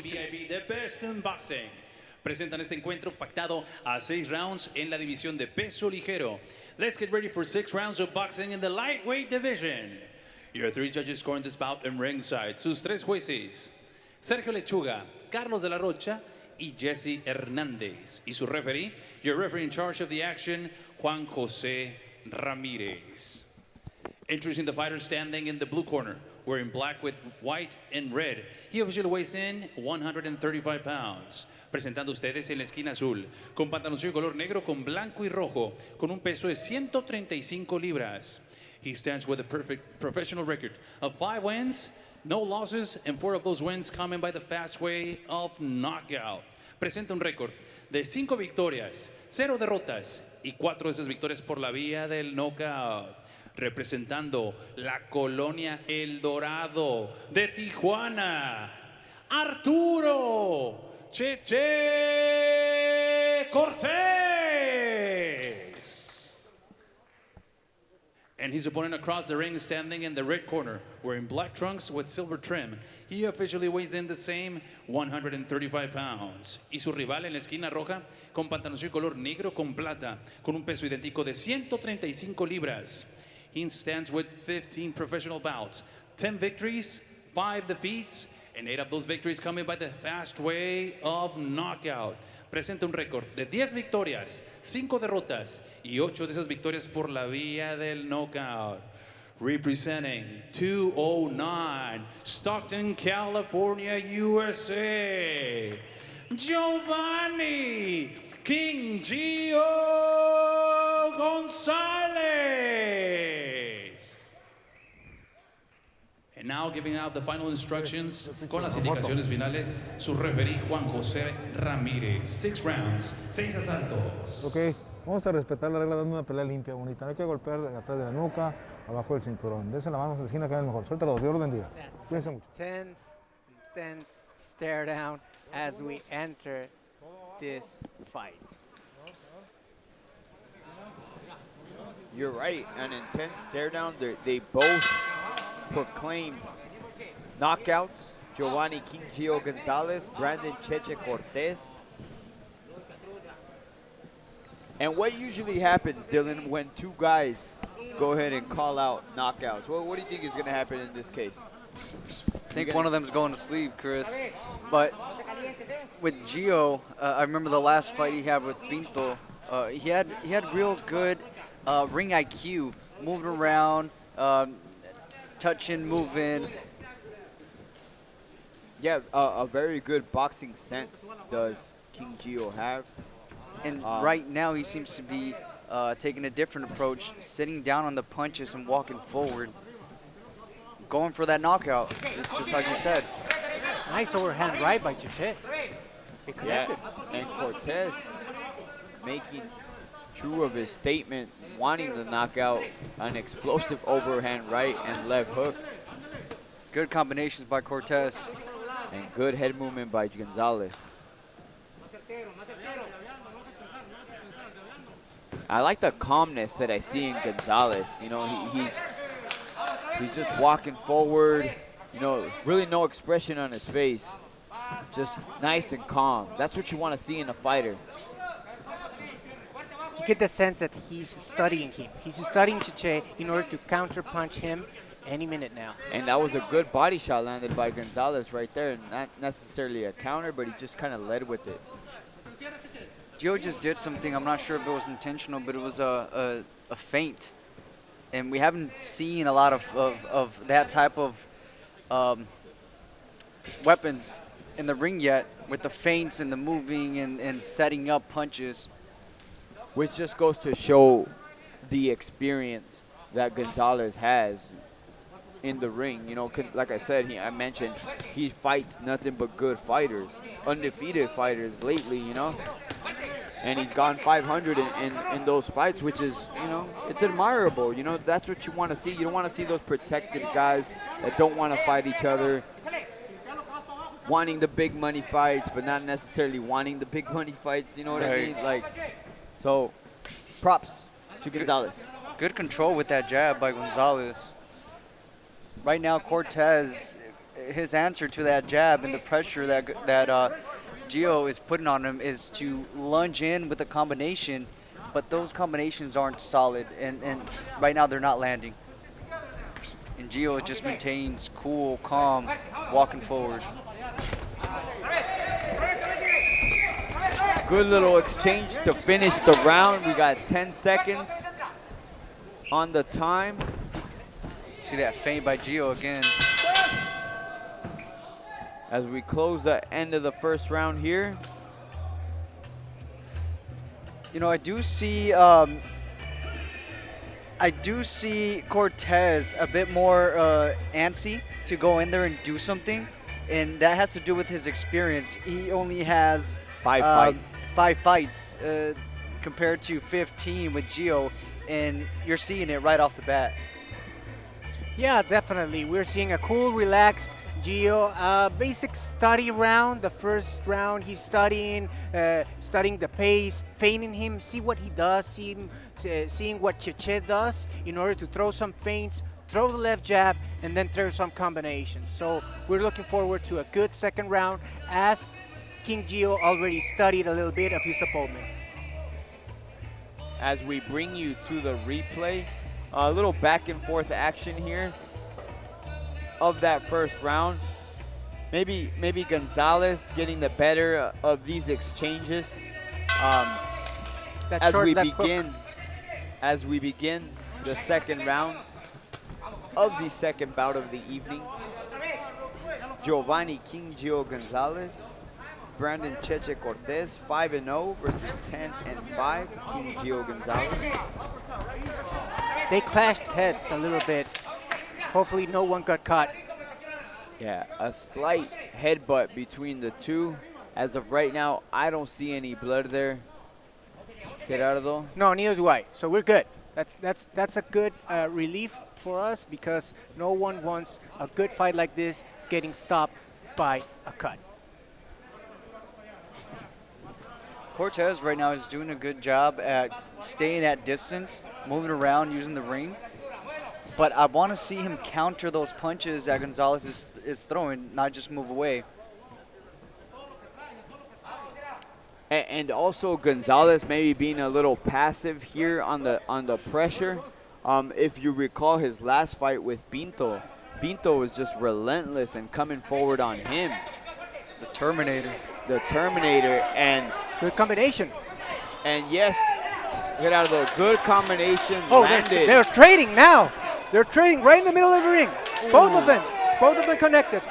BIB, the best in boxing. Presentan este encuentro pactado a 6 rounds en la división de peso ligero. Let's get ready for 6 rounds of boxing in the lightweight division. Your 3 judges scoring this bout in ringside. Sus 3 jueces, Sergio Lechuga, Carlos de la Rocha y Jesse Hernández. Y su referee, your referee in charge of the action, Juan José Ramírez. Introducing the fighter standing in the blue corner, wearing black with white and red. He officially weighs in 135 pounds. Presentando ustedes en la esquina azul, con pantaloncillo color negro con blanco y rojo, con un peso de 135 libras. He stands with a perfect professional record of 5 wins, no losses, and 4 of those wins coming by the fast way of knockout. Presenta un récord de 5 victorias, 0 derrotas y 4 de esas victorias por la vía del knockout. Representando la colonia El Dorado de Tijuana, Arturo Cortez. And his opponent across the ring standing in the red corner, wearing black trunks with silver trim. He officially weighs in the same 135 pounds. Y su rival en la esquina roja, con pantaloncillo color negro con plata, con un peso idéntico de 135 libras. He stands with 15 professional bouts, 10 victories, 5 defeats, and 8 of those victories coming by the fast way of knockout. Presenta un récord de 10 victorias, 5 derrotas y 8 de esas victorias por la vía del knockout. Representing 209, Stockton, California, USA, Giovannie King Gio Gonzalez. And now giving out the final instructions con las indicaciones finales, su referee Juan José Ramírez. 6 rounds, 6 asaltos. Ok, vamos a respetar la regla dando una pelea limpia, bonita. No hay que golpear atrás de la nuca, abajo del cinturón. Dese la mano a la esquina que es mejor. Suéltalo, Dios los bendiga. Cuídense mucho. Intense stare down as we enter this fight. You're right, an intense stare down. They both proclaim knockouts. Giovannie King Gio Gonzalez, Brandon Cheche Cortez. And what usually happens, Dylan, when 2 guys go ahead and call out knockouts? Well, what do you think is going to happen in this case? I think one of them is going to sleep, Chris. But with Gio, I remember the last fight he had with Pinto. He had real good ring IQ, moving around, touching, moving. Yeah, a very good boxing sense does King Gio have. And right now he seems to be taking a different approach, sitting down on the punches and walking forward. Going for that knockout, just like you said. Nice overhand right by Cheche. Yeah, and Cortez making true of his statement, wanting the knockout, an explosive overhand right and left hook. Good combinations by Cortez. And good head movement by Gonzalez. I like the calmness that I see in Gonzalez. You know, he's just walking forward, you know, really no expression on his face. Just nice and calm. That's what you want to see in a fighter. You get the sense that he's studying him. He's studying Cheche in order to counter-punch him any minute now. And that was a good body shot landed by Gonzalez right there. Not necessarily a counter, but he just kind of led with it. Gio just did something, I'm not sure if it was intentional, but it was a feint. And we haven't seen a lot of that type of weapons in the ring yet, with the feints and the moving and setting up punches. Which just goes to show the experience that Gonzalez has in the ring. You know, like I said, I mentioned, he fights nothing but good fighters, undefeated fighters lately, you know. And he's gone 500 in those fights, which is, you know, it's admirable. You know, that's what you want to see. You don't want to see those protected guys that don't want to fight each other, wanting the big money fights, but not necessarily wanting the big money fights. You know what I mean? Like, so props to Gonzalez. Good control with that jab by Gonzalez. Right now, Cortez his answer to that jab and the pressure that Gio is putting on him is to lunge in with a combination, but those combinations aren't solid, and right now they're not landing. And Gio just maintains cool, calm, walking forward. Good little exchange to finish the round. We got 10 seconds on the time. See that feint by Gio again. As we close the end of the first round here. You know, I do see Cortez a bit more antsy to go in there and do something, and that has to do with his experience. He only has 5 fights compared to 15 with Gio, and you're seeing it right off the bat. Yeah, definitely. We're seeing a cool, relaxed Gio. Basic study round. The first round, he's studying the pace, feigning him, see what he does, seeing what Cheche does in order to throw some feints, throw the left jab, and then throw some combinations. So we're looking forward to a good second round as King Gio already studied a little bit of his opponent. As we bring you to the replay, a little back and forth action here of that first round. Maybe Gonzalez getting the better of these exchanges as we begin the second round of the second bout of the evening. Giovannie King Gio Gonzalez, Brandon Cheche Cortez, 5-0 versus 10-5, King Gio Gonzalez. They clashed heads a little bit. Hopefully no one got caught. Yeah, a slight headbutt between the two. As of right now, I don't see any blood there. Gerardo? No, neither do I. So we're good. That's a good relief for us, because no one wants a good fight like this getting stopped by a cut. Cortez right now is doing a good job at staying at distance, moving around, using the ring. But I want to see him counter those punches that Gonzalez is throwing, not just move away. And also Gonzalez maybe being a little passive here on the pressure. If you recall his last fight with Pinto was just relentless and coming forward on him. The Terminator. And Good combination. And yes, Gerardo, good combination. Oh, landed. they're trading now. They're trading right in the middle of the ring. Both of them connected.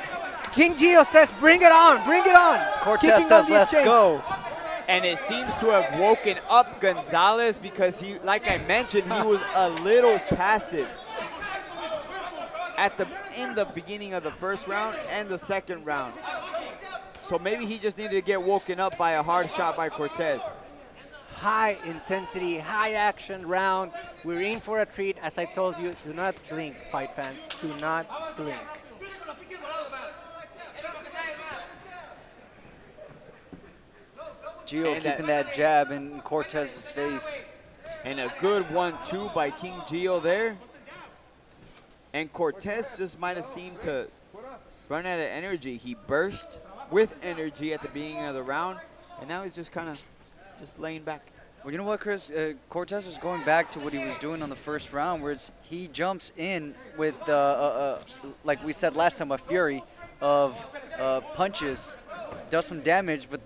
King Gio says, "Bring it on, bring it on." Cortez says, "Let's go." And it seems to have woken up Gonzalez, because he, like I mentioned, he was a little passive in the beginning of the first round and the second round. So maybe he just needed to get woken up by a hard shot by Cortez. High intensity, high action round. We're in for a treat. As I told you, do not blink, fight fans. Do not blink. Gio keeping that jab in Cortez's face. And a good 1-2 by King Gio there. And Cortez just might have seemed to run out of energy. He burst with energy at the beginning of the round, and now he's just kind of just laying back. Well, you know what, Chris? Cortez is going back to what he was doing on the first round, where he jumps in with, like we said last time, a fury of punches, does some damage, but,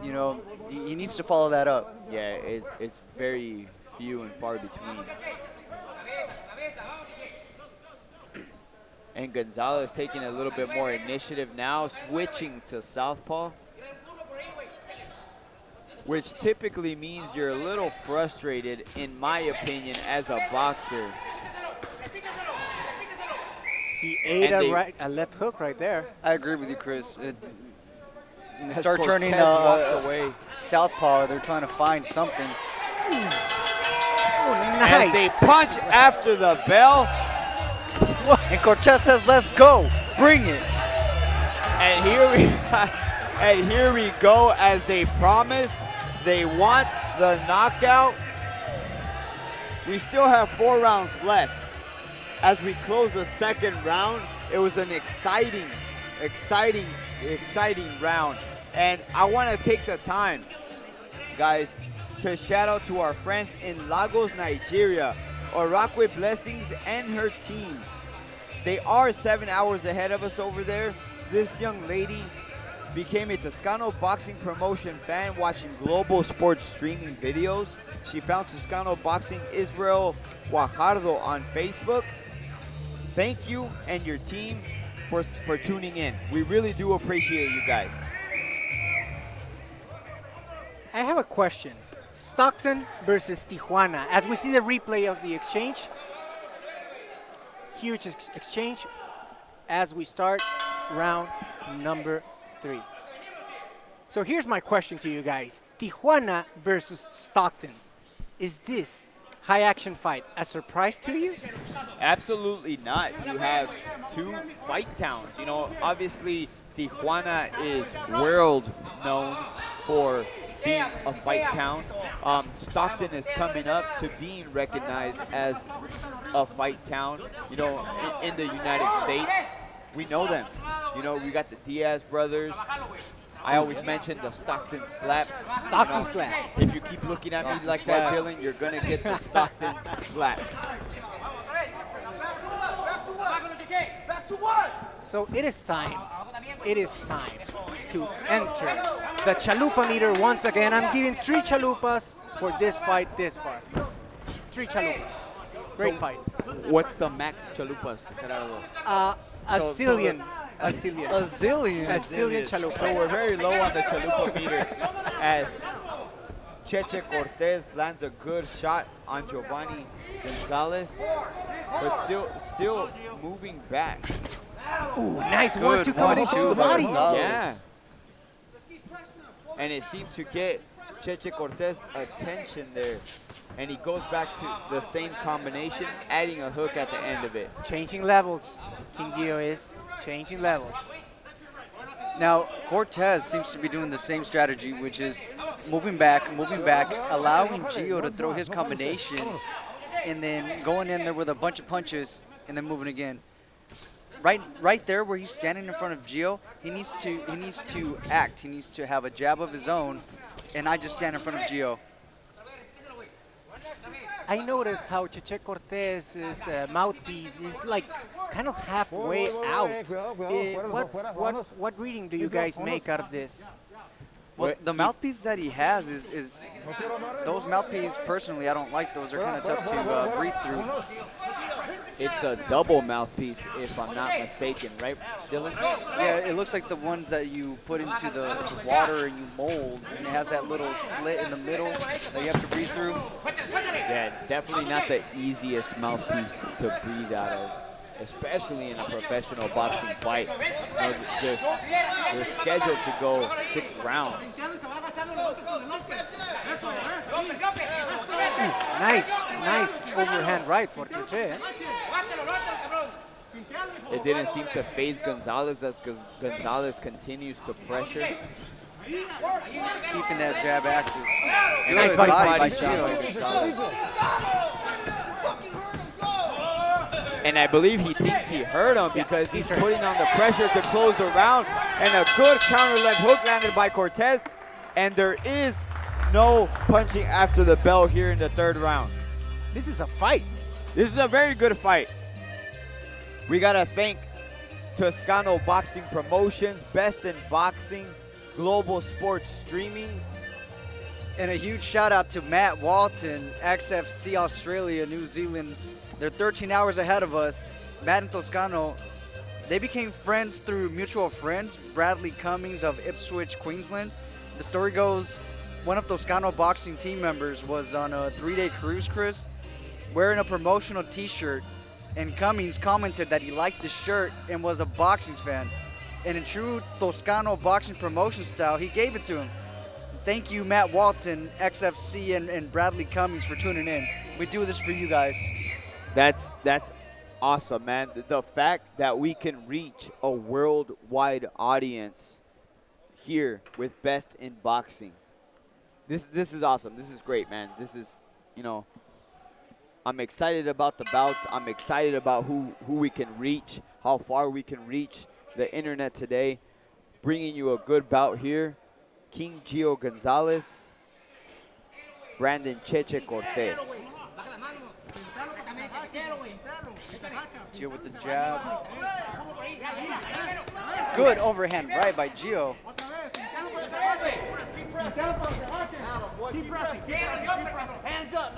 you know, he needs to follow that up. Yeah, it's very few and far between. And Gonzalez taking a little bit more initiative now, switching to southpaw, which typically means you're a little frustrated, in my opinion, as a boxer. He ate a left hook right there. I agree with you, Chris. When they As start Cortez turning walks away. southpaw, they're trying to find something. Oh, As nice. they punch after the bell. And Cortez says, "Let's go, bring it." And here we go, as they promised. They want the knockout. We still have 4 rounds left. As we close the second round, it was an exciting exciting round. And I want to take the time, guys, to shout out to our friends in Lagos, Nigeria, Orakwe Blessings and her team. They are 7 hours ahead of us over there. This young lady became a Toscano Boxing Promotion fan watching global sports streaming videos. She found Toscano Boxing Israel Guajardo on Facebook. Thank you and your team for tuning in. We really do appreciate you guys. I have a question. Stockton versus Tijuana. As we see the replay of the exchange, huge exchange as we start round number 3. So here's my question to you guys. Tijuana versus Stockton. Is this high action fight a surprise to you? Absolutely not. You have two fight towns. You know, obviously Tijuana is world known for being a fight town. Stockton is coming up to being recognized as a fight town, you know, in the United States. We know them. You know, we got the Diaz brothers. I always mention the Stockton slap. Stockton slap. If you keep looking at me like that, Dylan, you're going to get the Stockton slap. So it is time. It is time to enter the chalupa meter once again. I'm giving 3 chalupas for this fight this far. 3 chalupas. Great fight. What's the max chalupas, Gerardo? A zillion. A zillion. A zillion. A zillion chalupas. So we're very low on the chalupa meter as Cheche Cortez lands a good shot on Giovannie Gonzalez, but still moving back. Ooh, nice 1-2 combination to the body. Yeah. And it seemed to get Cheche Cortez attention there. And he goes back to the same combination, adding a hook at the end of it. Changing levels. King Gio is changing levels. Now, Cortez seems to be doing the same strategy, which is moving back, allowing Gio to throw his combinations, and then going in there with a bunch of punches, and then moving again. Right there where he's standing in front of Gio, he needs to act. He needs to have a jab of his own, and I just stand in front of Gio. I noticed how Cheche Cortez's mouthpiece is like kind of halfway out. What reading do you guys make out of this? Well, the mouthpiece that he has is those mouthpieces, personally, I don't like those. They're kind of tough to breathe through. It's a double mouthpiece, if I'm not mistaken, right, Dylan? Yeah, it looks like the ones that you put into the water and you mold, and it has that little slit in the middle that you have to breathe through. Yeah, definitely not the easiest mouthpiece to breathe out of, especially in a professional boxing fight. You know, they're scheduled to go 6 rounds. Nice overhand right for Cheche. It didn't seem to phase Gonzalez as Gonzalez continues to pressure. Just keeping that jab active. And nice body Body shot. shot by Gonzalez. And I believe he thinks he hurt him because he's putting on the pressure to close the round. And a good counter leg hook landed by Cortez. And there is no punching after the bell here in the 3rd round. This is a fight. This is a very good fight. We got to thank Toscano Boxing Promotions, Best in Boxing, Global Sports Streaming. And a huge shout out to Matt Walton, XFC Australia, New Zealand. They're 13 hours ahead of us. Matt and Toscano, they became friends through mutual friends, Bradley Cummings of Ipswich, Queensland. The story goes, one of Toscano Boxing team members was on a 3-day cruise, Chris, wearing a promotional t-shirt, and Cummings commented that he liked the shirt and was a boxing fan. And in true Toscano Boxing Promotion style, he gave it to him. Thank you, Matt Walton, XFC, and Bradley Cummings for tuning in. We do this for you guys. That's awesome, man. The fact that we can reach a worldwide audience here with Best in Boxing. This is awesome. This is great, man. This is, you know, I'm excited about the bouts. I'm excited about who we can reach, how far we can reach, the internet today, bringing you a good bout here. King Gio Gonzalez, Brandon Cheche Cortez. Gio with the jab. Good overhand right by Gio.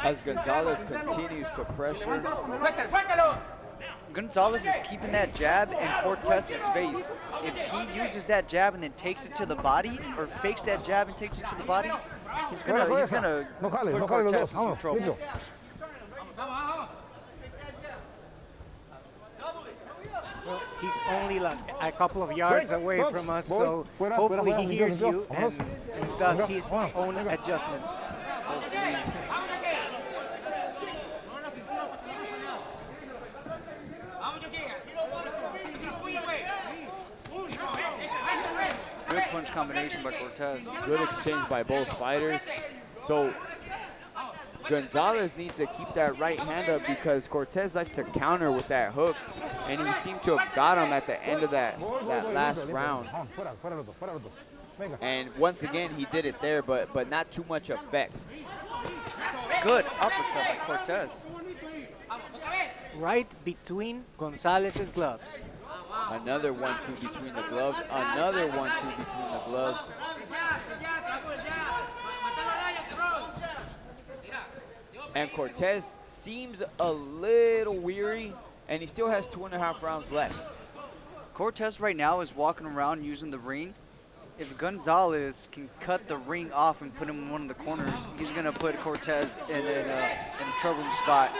As Gonzalez continues to pressure. Gonzalez is keeping that jab in Cortez's face. If he uses that jab and then takes it to the body, or fakes that jab and takes it to the body, he's gonna No cale, put no cale los Cortez dos. in some Vamos, trouble. limpio. Well, he's only like a couple of yards away from us, so hopefully he hears you and does his own adjustments. Good punch combination by Cortez. Good exchange by both fighters. So Gonzalez needs to keep that right hand up because Cortez likes to counter with that hook, and he seemed to have got him at the end of that last round. And once again, he did it there, but not too much effect. Good uppercut by Cortez. Right between Gonzalez's gloves. Another 1-2 between the gloves. Another 1-2 between the gloves. And Cortez seems a little weary, and he still has 2.5 rounds left. Cortez right now is walking around using the ring. If Gonzalez can cut the ring off and put him in one of the corners, he's going to put Cortez in a troubling spot.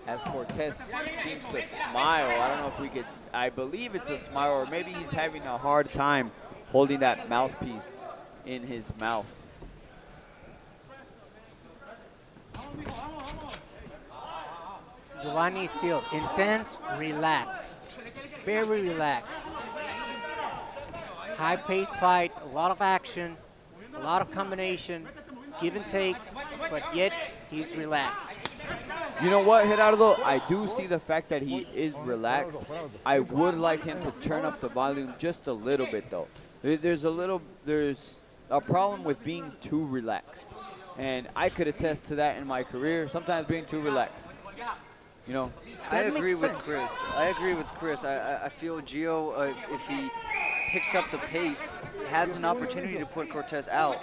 As Cortez seems to smile. I don't know if we could, I believe it's a smile, or maybe he's having a hard time holding that mouthpiece in his mouth. Giovanni is still intense, relaxed, very relaxed. High-paced fight, a lot of action, a lot of combination, give and take, but yet he's relaxed. You know what, Gerardo? I do see the fact that he is relaxed. I would like him to turn up the volume just a little bit, though. There's a problem with being too relaxed. And I could attest to that in my career, sometimes being too relaxed. You know? I That agree makes with sense. Chris. I agree with Chris. I feel Gio, if he picks up the pace, has an opportunity to put Cortez out,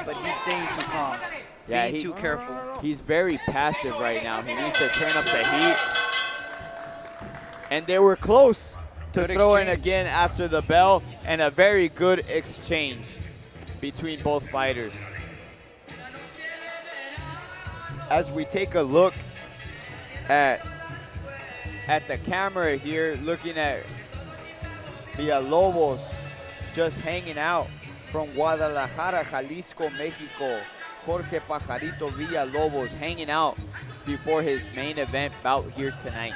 but he's staying too calm, being too careful. He's very passive right now. He needs to turn up the heat. And they were close to throw in again after the bell, and a very good exchange between both fighters. As we take a look at the camera here, looking at Villalobos just hanging out from Guadalajara, Jalisco, Mexico. Jorge Pajarito Villalobos hanging out before his main event bout here tonight.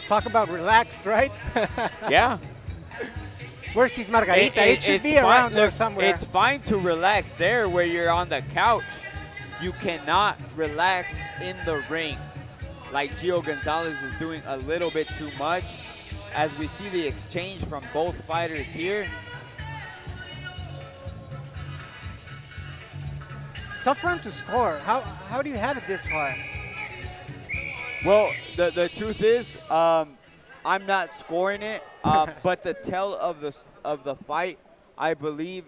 Talk about relaxed, right? Yeah. Where's his margarita? It should be around there somewhere. It's fine to relax there where you're on the couch. You cannot relax in the ring like Gio Gonzalez is doing a little bit too much. As we see the exchange from both fighters here. Tough round to score. How do you have it this far? Well, the truth is, I'm not scoring it, but the tell of the fight, I believe,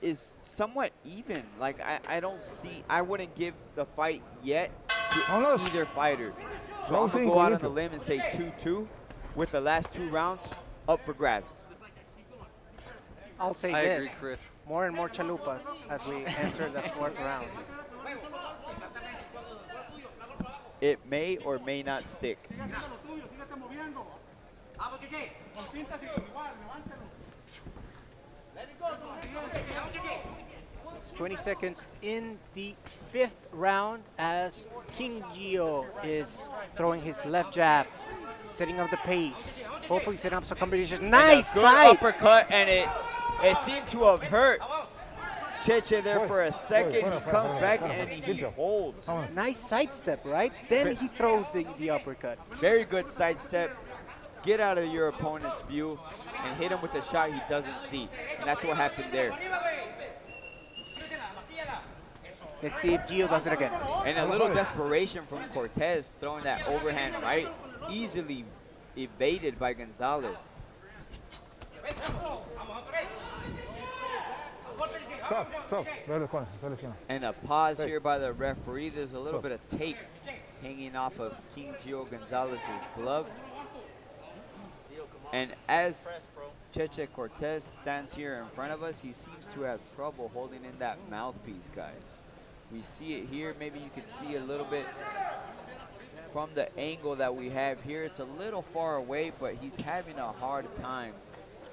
is somewhat even. Like I wouldn't give the fight yet to either fighter. So I'm gonna go out on the limb and say 2-2 with the last 2 rounds up for grabs. I'll say I this. agree, Chris. More and more chalupas as we enter the 4th round. It may or may not stick. 20 seconds in the 5th round as King Gio is throwing his left jab, setting up the pace. Hopefully setting up some combinations. Nice Good side. uppercut, and it seemed to have hurt Cheche there for a second. He comes back and he holds. Nice sidestep, right? Then he throws the uppercut. Very good sidestep. get out of your opponent's view and hit him with a shot he doesn't see. And that's what happened there. Let's see if Gio does it again. And a little desperation from Cortez, throwing that overhand right, easily evaded by Gonzalez. Stop. And a pause here by the referee. There's a little bit of tape hanging off of King Gio Gonzalez's glove. And as Cheche Cortez stands here in front of us, he seems to have trouble holding in that mouthpiece, guys. We see it here. Maybe you can see a little bit from the angle that we have here. It's a little far away, but he's having a hard time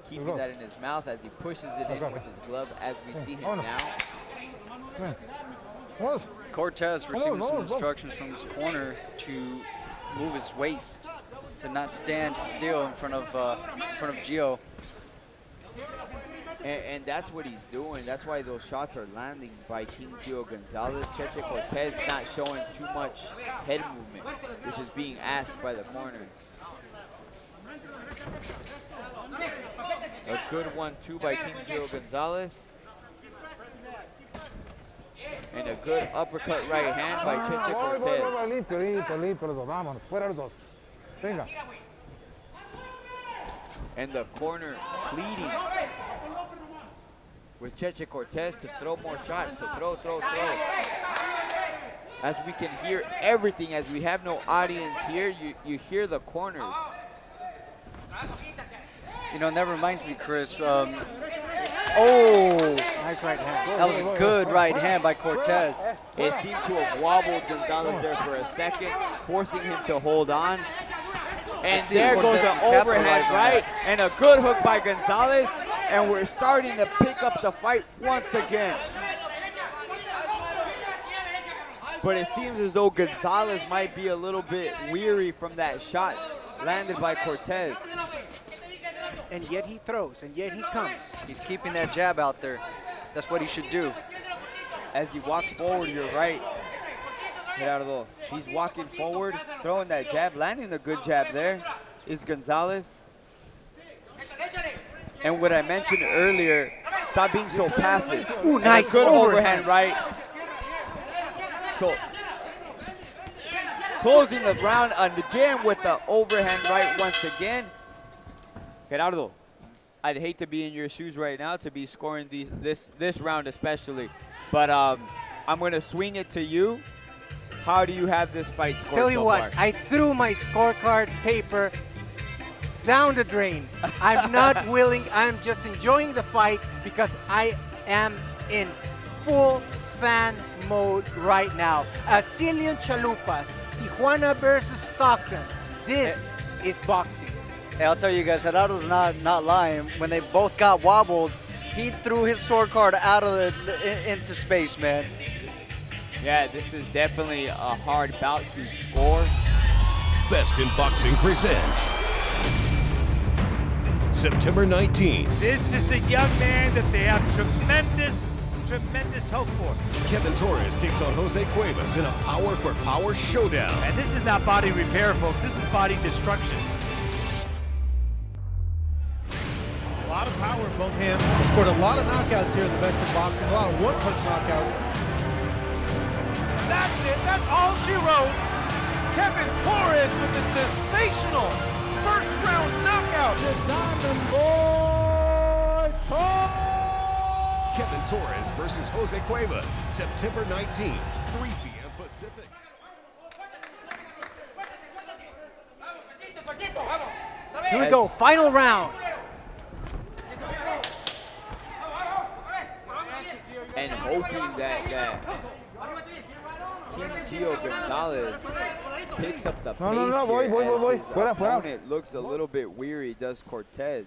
keeping that in his mouth as he pushes it in with his glove, as we see him now. Cortez receiving some instructions from his corner to move his waist, to not stand still in front of Gio. And that's what he's doing. That's why those shots are landing by King Gio Gonzalez. Cheche Cortez not showing too much head movement, which is being asked by the corner. A good 1-2 by King Gio Gonzalez. And a good uppercut right hand by Cheche Cortez. And the corner pleading with Cheche Cortez to throw more shots, to throw. As we can hear everything, as we have no audience here, you hear the corners. You know, and that reminds me, Chris. Nice right hand. That was a good right hand by Cortez. It seemed to have wobbled Gonzalez there for a second, forcing him to hold on. And there goes the overhand right, and a good hook by Gonzalez, and we're starting to pick up the fight once again. But it seems as though Gonzalez might be a little bit weary from that shot landed by Cortez. And yet he throws, and yet he comes. He's keeping that jab out there. That's what he should do. As he walks forward, you're right, Gerardo. He's walking forward, throwing that jab, landing a good jab there is Gonzalez. And what I mentioned earlier, stop being so passive. Ooh, nice good overhand right. So closing the round, and again with the overhand right once again. Gerardo, I'd hate to be in your shoes right now to be scoring this round especially, but I'm going to swing it to you. How do you have this fight scored Tell you so what, far? I threw my scorecard paper down the drain. I'm not willing. I'm just enjoying the fight because I am in full fan mode right now. A zillion chalupas, Tijuana versus Stockton. This is boxing. Hey, I'll tell you guys, Gerardo's not lying. When they both got wobbled, he threw his scorecard out of into space, man. Yeah, this is definitely a hard bout to score. Best in Boxing presents September 19th. This is a young man that they have tremendous hope for. Kevin Torres takes on Jose Cuevas in a power for power showdown. And this is not body repair, folks. This is body destruction. A lot of power in both hands. He scored a lot of knockouts here in the Best in Boxing. A lot of one-punch knockouts. That's it. That's all she wrote. Kevin Torres with a sensational first-round knockout. The Diamond Boy Torres. Kevin Torres versus Jose Cuevas, September 19th, 3 p.m. Pacific. Here we go, final round. And hoping that King Gio Gonzalez picks up the pace voy. here as his Fuera. opponent looks a little bit weary, does Cortez.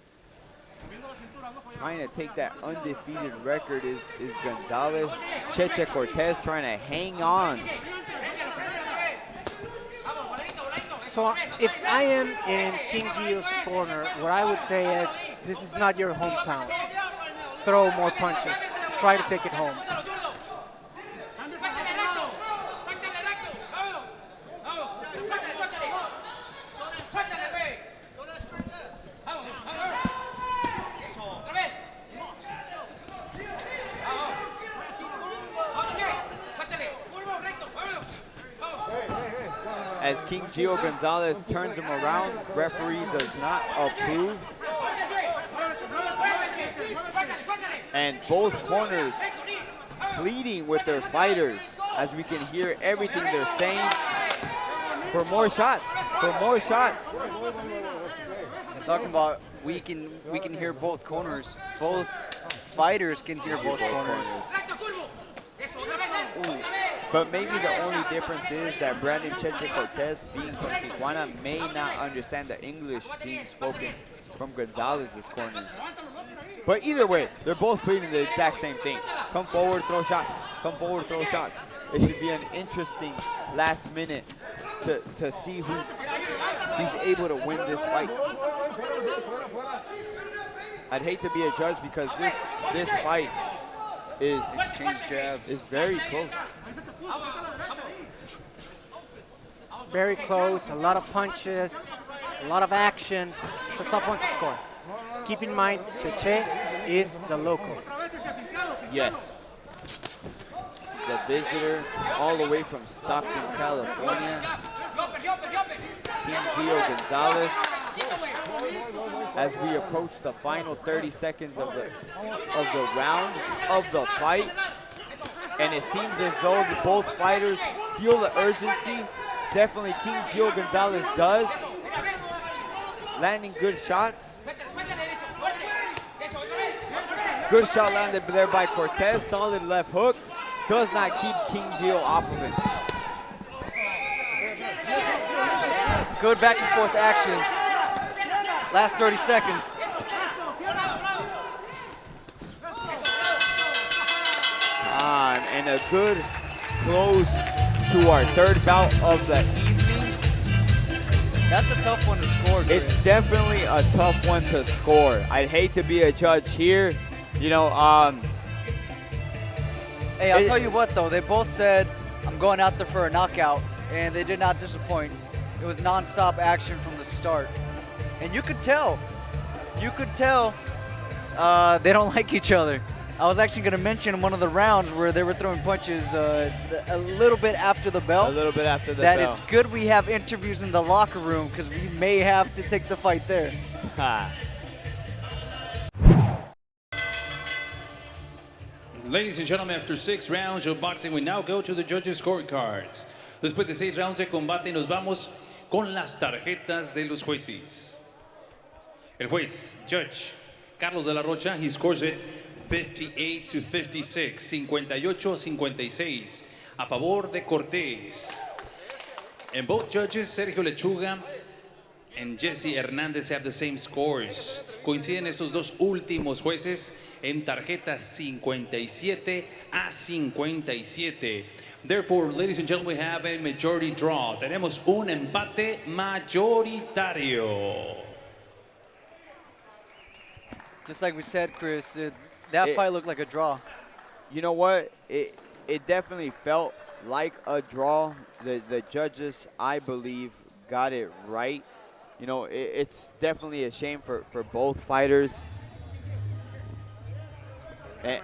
Trying to take that undefeated record is Gonzalez. Cheche Cortez trying to hang on. So if I am in King Gio's corner, what I would say is, this is not your hometown. Throw more punches. Try to take it home. as King Gio Gonzalez turns him around. Referee does not approve. And both corners pleading with their fighters, as we can hear everything they're saying, for more shots, for more shots. And talking about we can hear both corners. Both fighters can hear both corners. Ooh. But maybe the only difference is that Brandon Cheche Cortez, being from Tijuana, may not understand the English being spoken from Gonzalez's corner. But either way, they're both pleading the exact same thing. Come forward, throw shots. Come forward, throw shots. It should be an interesting last minute to see who's able to win this fight. I'd hate to be a judge because this fight is Exchange jabs. is very close. Very close, a lot of punches, a lot of action. It's a tough one to score. Keep in mind, Cheche is the local. Yes. The visitor all the way from Stockton, California. King Gio Gonzalez. As we approach the final 30 seconds of the round, of the fight. And it seems as though both fighters feel the urgency. Definitely King Gio Gonzalez does. Landing good shots. Good shot landed there by Cortez. Solid left hook. Does not keep King Gio off of it. Good back and forth action. Last 30 seconds. And a good close to our third bout of the evening. That's a tough one to score, Chris. It's definitely a tough one to score. I'd hate to be a judge here. You know, Hey, I'll tell you what, though. They both said, I'm going out there for a knockout, and they did not disappoint. It was nonstop action from the start. And you could tell. You could tell they don't like each other. I was actually going to mention one of the rounds where they were throwing punches a little bit after the bell. A little bit after the bell. That it's good we have interviews in the locker room because we may have to take the fight there. Ladies and gentlemen, after 6 rounds of boxing, we now go to the judges' scorecards. Después de 6 rounds de combate, nos vamos con las tarjetas de los jueces. El juez, Judge Carlos de la Rocha, he scores it 58 to 56, 58-56, a favor de Cortez. And both judges, Sergio Lechuga and Jesse Hernandez, have the same scores. Coinciden estos dos últimos jueces en tarjetas 57-57. Therefore, ladies and gentlemen, we have a majority draw. Tenemos un empate mayoritario. Just like we said, Chris, that fight looked like a draw. You know what? It definitely felt like a draw. The judges, I believe, got it right. You know, it's definitely a shame for both fighters. And